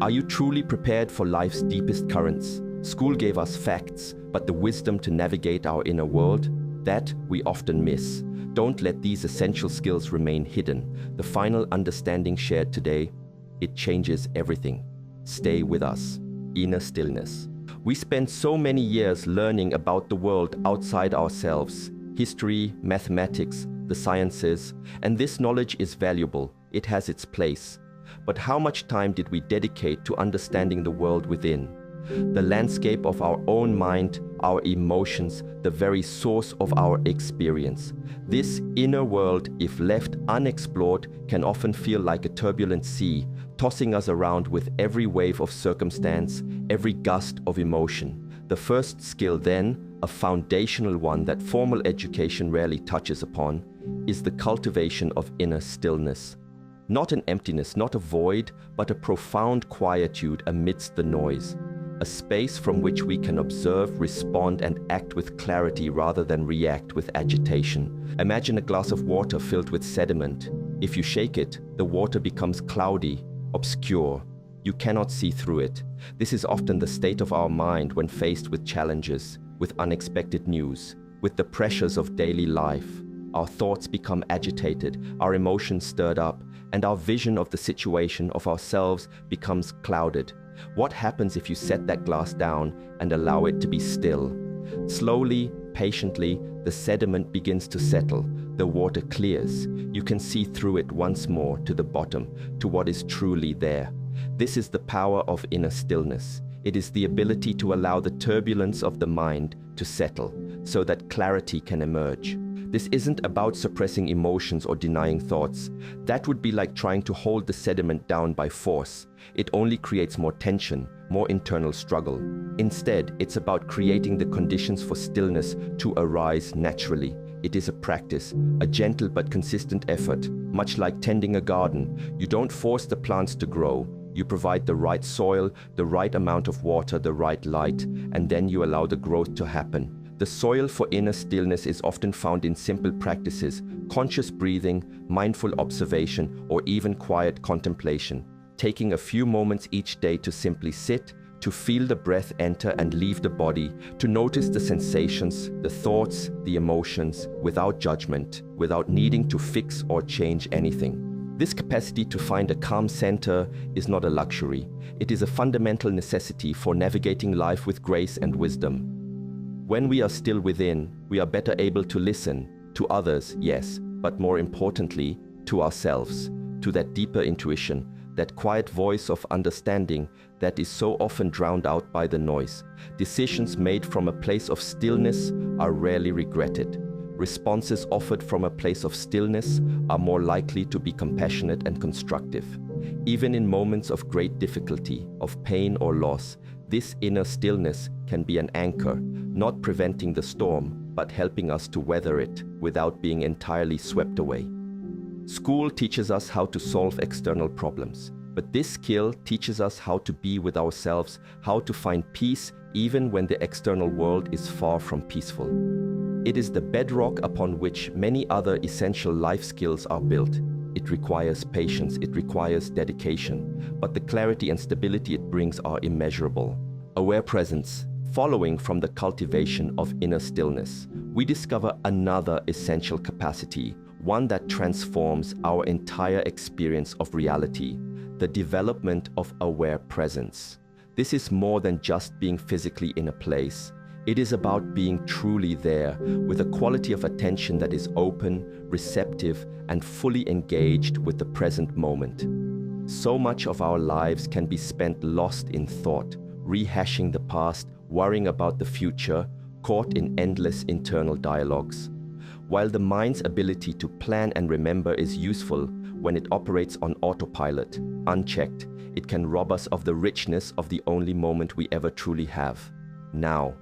Are you truly prepared for life's deepest currents? School gave us facts, but the wisdom to navigate our inner world, that we often miss. Don't let these essential skills remain hidden. The final understanding shared today, it changes everything. Stay with us. Inner stillness. We spend so many years learning about the world outside ourselves. History, mathematics, the sciences, and this knowledge is valuable. It has its place. But how much time did we dedicate to understanding the world within? The landscape of our own mind, our emotions, the very source of our experience. This inner world, if left unexplored, can often feel like a turbulent sea, tossing us around with every wave of circumstance, every gust of emotion. The first skill then, a foundational one that formal education rarely touches upon, is the cultivation of inner stillness. Not an emptiness, not a void, but a profound quietude amidst the noise. A space from which we can observe, respond, and act with clarity rather than react with agitation. Imagine a glass of water filled with sediment. If you shake it, the water becomes cloudy, obscure. You cannot see through it. This is often the state of our mind when faced with challenges, with unexpected news, with the pressures of daily life. Our thoughts become agitated, our emotions stirred up, and our vision of the situation, of ourselves, becomes clouded. What happens if you set that glass down and allow it to be still? Slowly, patiently, the sediment begins to settle. The water clears. You can see through it once more to the bottom, to what is truly there. This is the power of inner stillness. It is the ability to allow the turbulence of the mind to settle, so that clarity can emerge. This isn't about suppressing emotions or denying thoughts. That would be like trying to hold the sediment down by force. It only creates more tension, more internal struggle. Instead, it's about creating the conditions for stillness to arise naturally. It is a practice, a gentle but consistent effort. Much like tending a garden, you don't force the plants to grow. You provide the right soil, the right amount of water, the right light, and then you allow the growth to happen. The soil for inner stillness is often found in simple practices, conscious breathing, mindful observation, or even quiet contemplation. Taking a few moments each day to simply sit, to feel the breath enter and leave the body, to notice the sensations, the thoughts, the emotions, without judgment, without needing to fix or change anything. This capacity to find a calm center is not a luxury. It is a fundamental necessity for navigating life with grace and wisdom. When we are still within, we are better able to listen to others, yes, but more importantly, to ourselves, to that deeper intuition, that quiet voice of understanding that is so often drowned out by the noise. Decisions made from a place of stillness are rarely regretted. Responses offered from a place of stillness are more likely to be compassionate and constructive. Even in moments of great difficulty, of pain or loss, this inner stillness can be an anchor, not preventing the storm, but helping us to weather it without being entirely swept away. School teaches us how to solve external problems, but this skill teaches us how to be with ourselves, how to find peace even when the external world is far from peaceful. It is the bedrock upon which many other essential life skills are built. It requires patience, it requires dedication, but the clarity and stability it brings are immeasurable. Aware presence. Following from the cultivation of inner stillness, we discover another essential capacity, one that transforms our entire experience of reality, the development of aware presence. This is more than just being physically in a place. It is about being truly there, with a quality of attention that is open, receptive, and fully engaged with the present moment. So much of our lives can be spent lost in thought, rehashing the past, worrying about the future, caught in endless internal dialogues. While the mind's ability to plan and remember is useful when it operates on autopilot, unchecked, it can rob us of the richness of the only moment we ever truly have, now.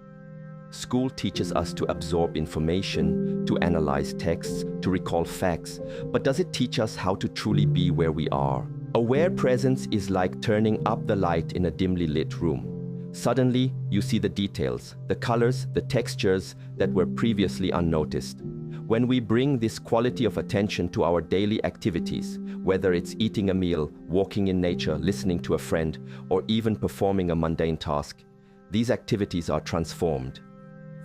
School teaches us to absorb information, to analyze texts, to recall facts, but does it teach us how to truly be where we are? Aware presence is like turning up the light in a dimly lit room. Suddenly, you see the details, the colors, the textures that were previously unnoticed. When we bring this quality of attention to our daily activities, whether it's eating a meal, walking in nature, listening to a friend, or even performing a mundane task, these activities are transformed.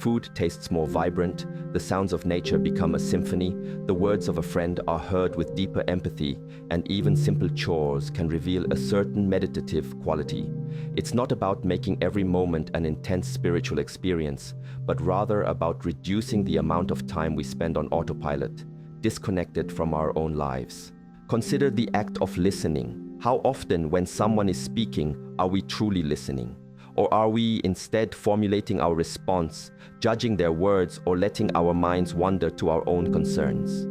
Food tastes more vibrant, the sounds of nature become a symphony, the words of a friend are heard with deeper empathy, and even simple chores can reveal a certain meditative quality. It's not about making every moment an intense spiritual experience, but rather about reducing the amount of time we spend on autopilot, disconnected from our own lives. Consider the act of listening. How often, when someone is speaking, are we truly listening? Or are we instead formulating our response, judging their words, or letting our minds wander to our own concerns?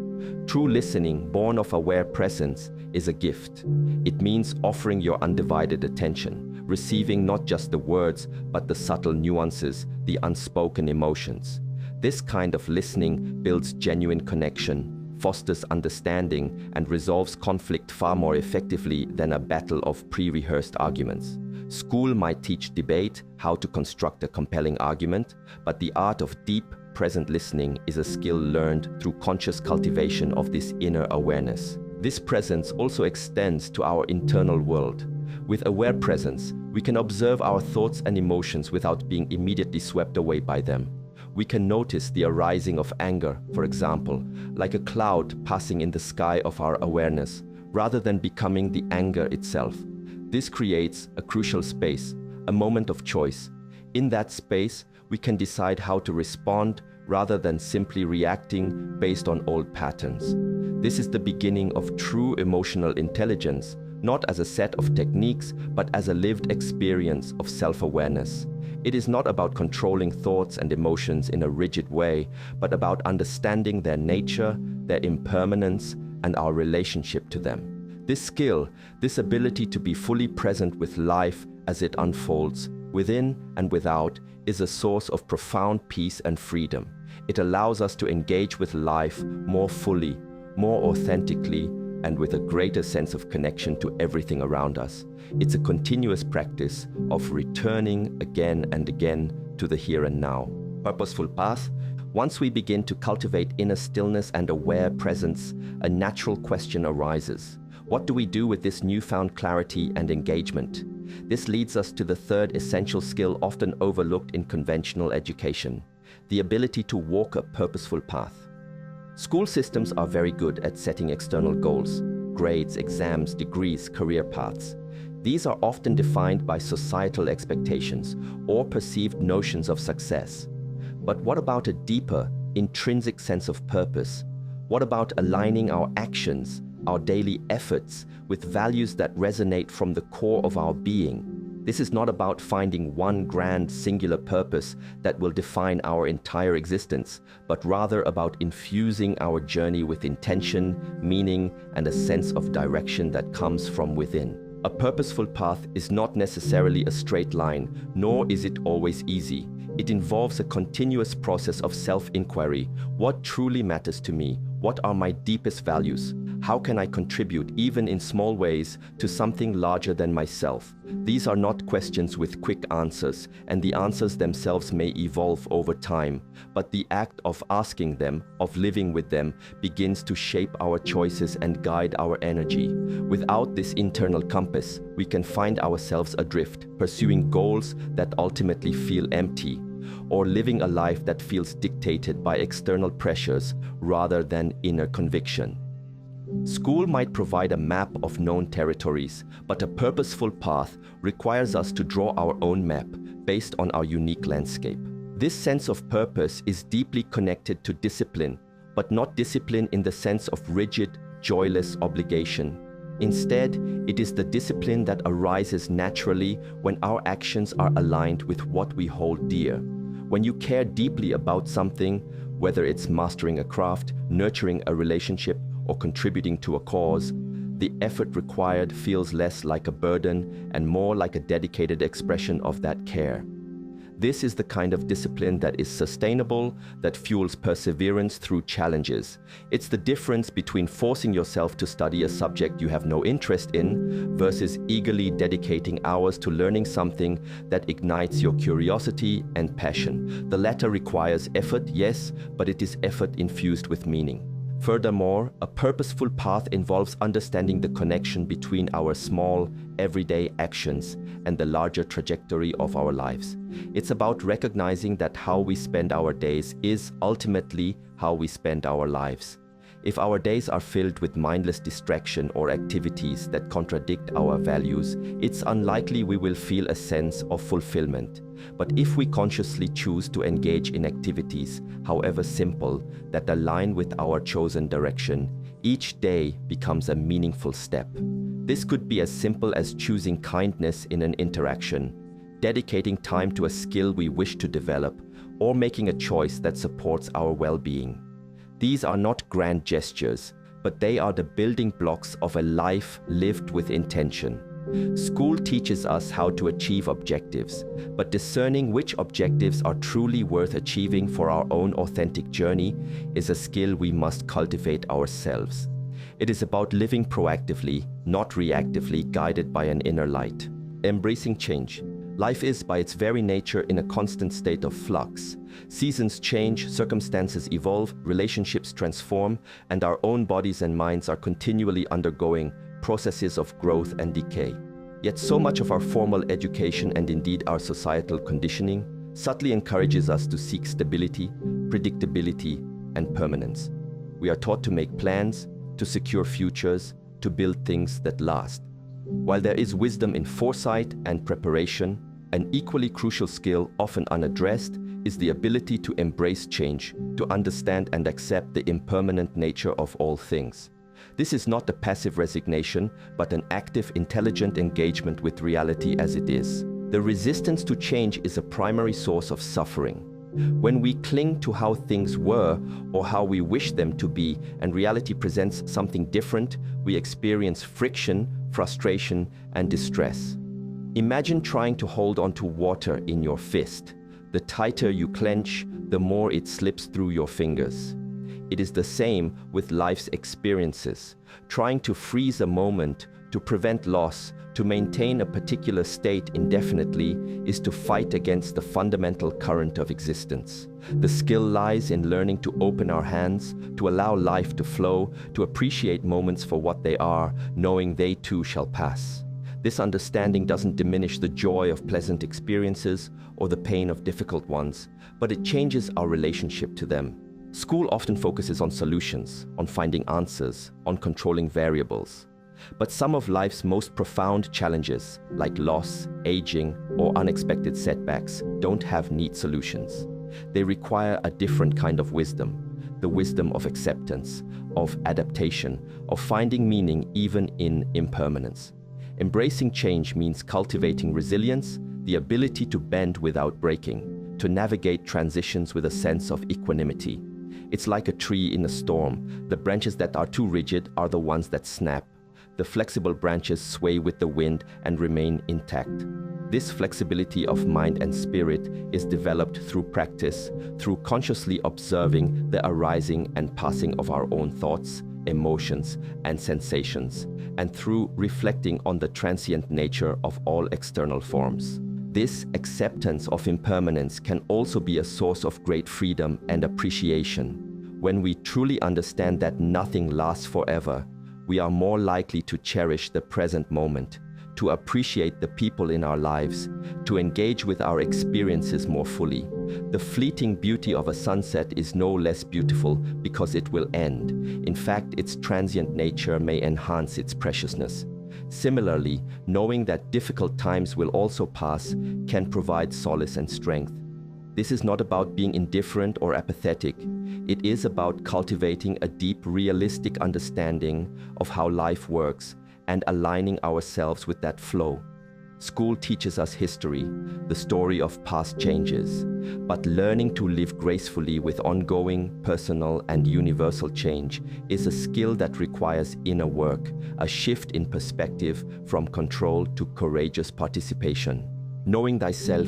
True listening, born of aware presence, is a gift. It means offering your undivided attention, receiving not just the words, but the subtle nuances, the unspoken emotions. This kind of listening builds genuine connection, fosters understanding, and resolves conflict far more effectively than a battle of pre-rehearsed arguments. School might teach debate, how to construct a compelling argument, but the art of deep, present listening is a skill learned through conscious cultivation of this inner awareness. This presence also extends to our internal world. With aware presence, we can observe our thoughts and emotions without being immediately swept away by them. We can notice the arising of anger, for example, like a cloud passing in the sky of our awareness, rather than becoming the anger itself. This creates a crucial space, a moment of choice. In that space, we can decide how to respond rather than simply reacting based on old patterns. This is the beginning of true emotional intelligence, not as a set of techniques, but as a lived experience of self-awareness. It is not about controlling thoughts and emotions in a rigid way, but about understanding their nature, their impermanence, and our relationship to them. This skill, this ability to be fully present with life as it unfolds, within and without, is a source of profound peace and freedom. It allows us to engage with life more fully, more authentically, and with a greater sense of connection to everything around us. It's a continuous practice of returning again and again to the here and now. Purposeful path. Once we begin to cultivate inner stillness and aware presence, a natural question arises. What do we do with this newfound clarity and engagement? This leads us to the third essential skill often overlooked in conventional education, the ability to walk a purposeful path. School systems are very good at setting external goals, grades, exams, degrees, career paths. These are often defined by societal expectations or perceived notions of success. But what about a deeper, intrinsic sense of purpose? What about aligning our actions, our daily efforts, with values that resonate from the core of our being? This is not about finding one grand singular purpose that will define our entire existence, but rather about infusing our journey with intention, meaning, and a sense of direction that comes from within. A purposeful path is not necessarily a straight line, nor is it always easy. It involves a continuous process of self-inquiry. What truly matters to me? What are my deepest values? How can I contribute, even in small ways, to something larger than myself? These are not questions with quick answers, and the answers themselves may evolve over time, but the act of asking them, of living with them, begins to shape our choices and guide our energy. Without this internal compass, we can find ourselves adrift, pursuing goals that ultimately feel empty, or living a life that feels dictated by external pressures rather than inner conviction. School might provide a map of known territories, but a purposeful path requires us to draw our own map based on our unique landscape. This sense of purpose is deeply connected to discipline, but not discipline in the sense of rigid, joyless obligation. Instead, it is the discipline that arises naturally when our actions are aligned with what we hold dear. When you care deeply about something, whether it's mastering a craft, nurturing a relationship, or contributing to a cause, the effort required feels less like a burden and more like a dedicated expression of that care. This is the kind of discipline that is sustainable, that fuels perseverance through challenges. It's the difference between forcing yourself to study a subject you have no interest in versus eagerly dedicating hours to learning something that ignites your curiosity and passion. The latter requires effort, yes, but it is effort infused with meaning. Furthermore, a purposeful path involves understanding the connection between our small, everyday actions and the larger trajectory of our lives. It's about recognizing that how we spend our days is ultimately how we spend our lives. If our days are filled with mindless distraction or activities that contradict our values, it's unlikely we will feel a sense of fulfillment. But if we consciously choose to engage in activities, however simple, that align with our chosen direction, each day becomes a meaningful step. This could be as simple as choosing kindness in an interaction, dedicating time to a skill we wish to develop, or making a choice that supports our well-being. These are not grand gestures, but they are the building blocks of a life lived with intention. School teaches us how to achieve objectives, but discerning which objectives are truly worth achieving for our own authentic journey is a skill we must cultivate ourselves. It is about living proactively, not reactively, guided by an inner light. Embracing change. Life is, by its very nature, in a constant state of flux. Seasons change, circumstances evolve, relationships transform, and our own bodies and minds are continually undergoing processes of growth and decay. Yet so much of our formal education and indeed our societal conditioning subtly encourages us to seek stability, predictability, and permanence. We are taught to make plans, to secure futures, to build things that last. While there is wisdom in foresight and preparation, an equally crucial skill, often unaddressed, is the ability to embrace change, to understand and accept the impermanent nature of all things. This is not a passive resignation, but an active, intelligent engagement with reality as it is. The resistance to change is a primary source of suffering. When we cling to how things were or how we wish them to be, and reality presents something different, we experience friction, frustration, and distress. Imagine trying to hold on to water in your fist. The tighter you clench, the more it slips through your fingers. It is the same with life's experiences. Trying to freeze a moment, to prevent loss, to maintain a particular state indefinitely is to fight against the fundamental current of existence. The skill lies in learning to open our hands, to allow life to flow, to appreciate moments for what they are, knowing they too shall pass. This understanding doesn't diminish the joy of pleasant experiences or the pain of difficult ones, but it changes our relationship to them. School often focuses on solutions, on finding answers, on controlling variables. But some of life's most profound challenges, like loss, aging, or unexpected setbacks, don't have neat solutions. They require a different kind of wisdom, the wisdom of acceptance, of adaptation, of finding meaning even in impermanence. Embracing change means cultivating resilience, the ability to bend without breaking, to navigate transitions with a sense of equanimity. It's like a tree in a storm. The branches that are too rigid are the ones that snap. The flexible branches sway with the wind and remain intact. This flexibility of mind and spirit is developed through practice, through consciously observing the arising and passing of our own thoughts, emotions, and sensations, and through reflecting on the transient nature of all external forms. This acceptance of impermanence can also be a source of great freedom and appreciation. When we truly understand that nothing lasts forever, we are more likely to cherish the present moment, to appreciate the people in our lives, to engage with our experiences more fully. The fleeting beauty of a sunset is no less beautiful because it will end. In fact, its transient nature may enhance its preciousness. Similarly, knowing that difficult times will also pass can provide solace and strength. This is not about being indifferent or apathetic. It is about cultivating a deep, realistic understanding of how life works and aligning ourselves with that flow. School teaches us history, the story of past changes, but learning to live gracefully with ongoing, personal, and universal change is a skill that requires inner work, a shift in perspective from control to courageous participation. Knowing thyself,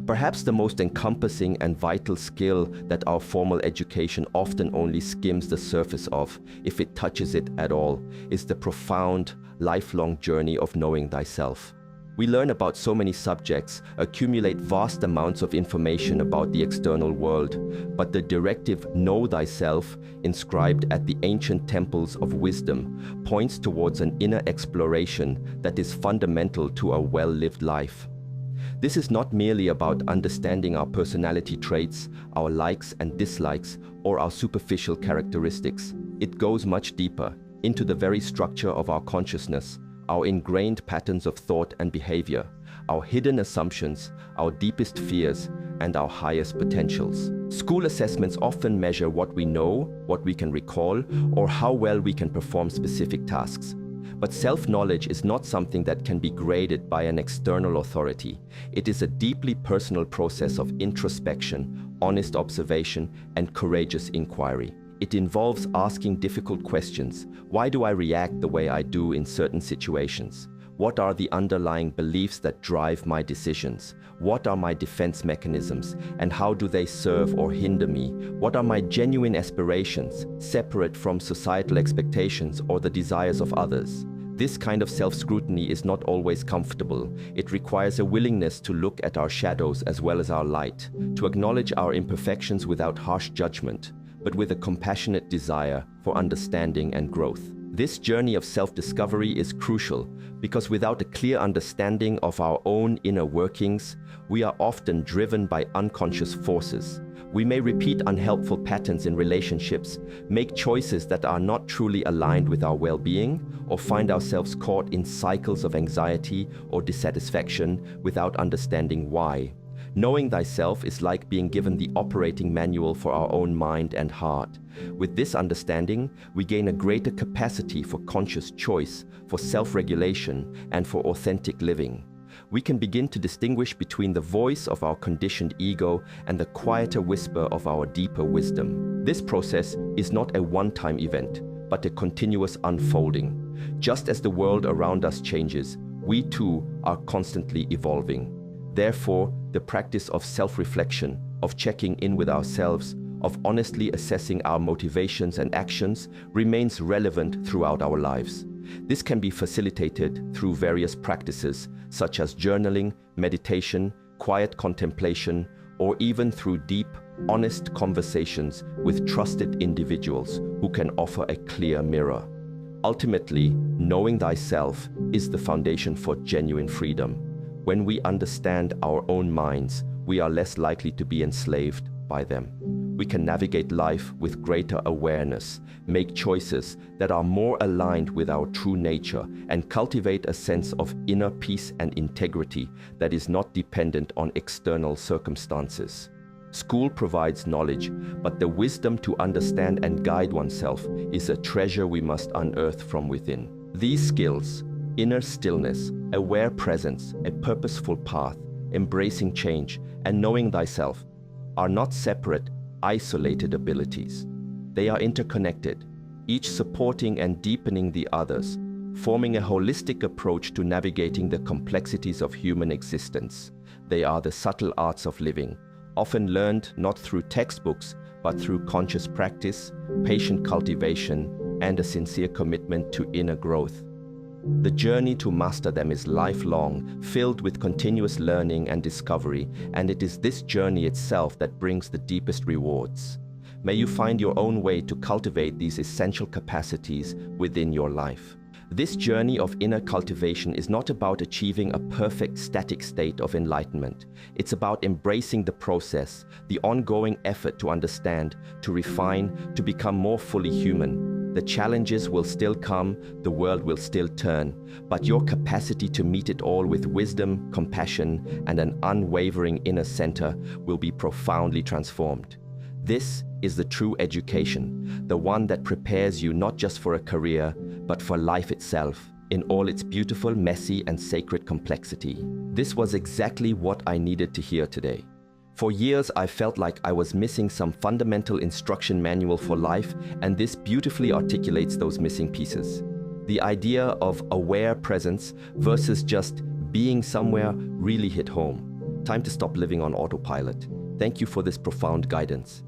perhaps the most encompassing and vital skill that our formal education often only skims the surface of, if it touches it at all, is the profound, lifelong journey of knowing thyself. We learn about so many subjects, accumulate vast amounts of information about the external world, but the directive "know thyself," inscribed at the ancient temples of wisdom, points towards an inner exploration that is fundamental to a well-lived life. This is not merely about understanding our personality traits, our likes and dislikes, or our superficial characteristics. It goes much deeper, into the very structure of our consciousness, our ingrained patterns of thought and behavior, our hidden assumptions, our deepest fears, and our highest potentials. School assessments often measure what we know, what we can recall, or how well we can perform specific tasks. But self-knowledge is not something that can be graded by an external authority. It is a deeply personal process of introspection, honest observation, and courageous inquiry. It involves asking difficult questions. Why do I react the way I do in certain situations? What are the underlying beliefs that drive my decisions? What are my defense mechanisms, and how do they serve or hinder me? What are my genuine aspirations, separate from societal expectations or the desires of others? This kind of self-scrutiny is not always comfortable. It requires a willingness to look at our shadows as well as our light, to acknowledge our imperfections without harsh judgment, but with a compassionate desire for understanding and growth. This journey of self-discovery is crucial because without a clear understanding of our own inner workings, we are often driven by unconscious forces. We may repeat unhelpful patterns in relationships, make choices that are not truly aligned with our well-being, or find ourselves caught in cycles of anxiety or dissatisfaction without understanding why. Knowing thyself is like being given the operating manual for our own mind and heart. With this understanding, we gain a greater capacity for conscious choice, for self-regulation, and for authentic living. We can begin to distinguish between the voice of our conditioned ego and the quieter whisper of our deeper wisdom. This process is not a one-time event, but a continuous unfolding. Just as the world around us changes, we too are constantly evolving. Therefore, the practice of self-reflection, of checking in with ourselves, of honestly assessing our motivations and actions remains relevant throughout our lives. This can be facilitated through various practices such as journaling, meditation, quiet contemplation, or even through deep, honest conversations with trusted individuals who can offer a clear mirror. Ultimately, knowing thyself is the foundation for genuine freedom. When we understand our own minds, we are less likely to be enslaved by them. We can navigate life with greater awareness, make choices that are more aligned with our true nature, and cultivate a sense of inner peace and integrity that is not dependent on external circumstances. School provides knowledge, but the wisdom to understand and guide oneself is a treasure we must unearth from within. These skills, inner stillness, aware presence, a purposeful path, embracing change, and knowing thyself, are not separate, isolated abilities. They are interconnected, each supporting and deepening the others, forming a holistic approach to navigating the complexities of human existence. They are the subtle arts of living, often learned not through textbooks, but through conscious practice, patient cultivation, and a sincere commitment to inner growth. The journey to master them is lifelong, filled with continuous learning and discovery, and it is this journey itself that brings the deepest rewards. May you find your own way to cultivate these essential capacities within your life. This journey of inner cultivation is not about achieving a perfect static state of enlightenment. It's about embracing the process, the ongoing effort to understand, to refine, to become more fully human. The challenges will still come, the world will still turn, but your capacity to meet it all with wisdom, compassion, and an unwavering inner center will be profoundly transformed. This is the true education, the one that prepares you not just for a career, but for life itself, in all its beautiful, messy, and sacred complexity. This was exactly what I needed to hear today. For years, I felt like I was missing some fundamental instruction manual for life, and this beautifully articulates those missing pieces. The idea of aware presence versus just Being somewhere really hit home. Time to stop living on autopilot. Thank you for this profound guidance.